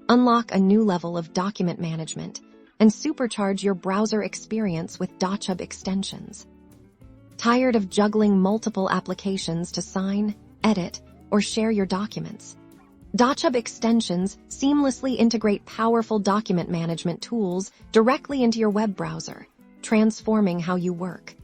Unlock a new level of document management and supercharge your browser experience with Dochub Extensions. Tired of juggling multiple applications to sign, edit, or share your documents? Dochub Extensions seamlessly integrate powerful document management tools directly into your web browser, transforming how you work.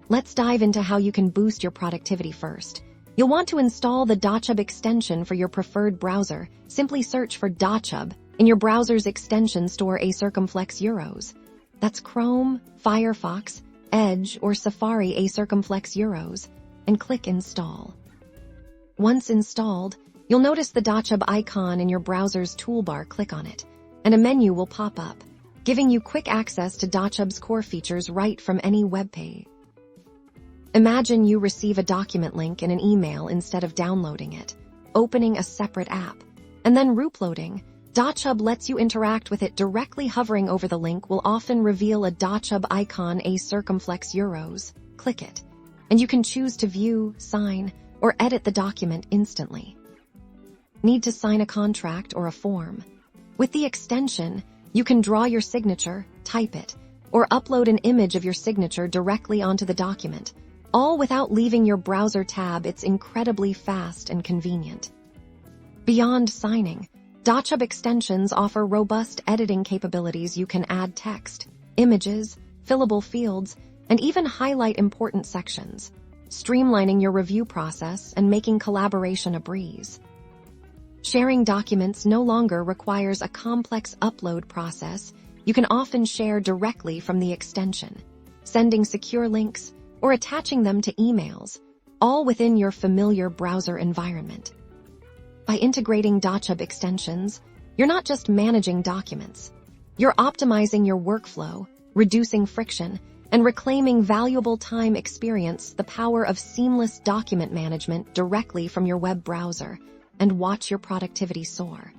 Let's dive into how you can boost your productivity first. You'll want to install the Dochub extension for your preferred browser. Simply search for Dochub in your browser's extension store Euros. That's Chrome, Firefox, Edge, or Safari Euros, and click Install. Once installed, you'll notice the Dochub icon in your browser's toolbar. Click on it, and a menu will pop up, giving you quick access to Dochub's core features right from any web page. Imagine you receive a document link in an email instead of downloading it, opening a separate app, and then reuploading. Dochub lets you interact with it directly. Hovering over the link will often reveal a Dochub icon Euros. Click it, and you can choose to view, sign, or edit the document instantly. Need to sign a contract or a form? With the extension, you can draw your signature, type it, or upload an image of your signature directly onto the document, all without leaving your browser tab. It's incredibly fast and convenient. Beyond signing, Dochub extensions offer robust editing capabilities. You can add text, images, fillable fields, and even highlight important sections, streamlining your review process and making collaboration a breeze. Sharing documents no longer requires a complex upload process. You can often share directly from the extension, sending secure links or attaching them to emails, all within your familiar browser environment. By integrating Dochub extensions, you're not just managing documents. You're optimizing your workflow, reducing friction, and reclaiming valuable time. Experience the power of seamless document management directly from your web browser and watch your productivity soar.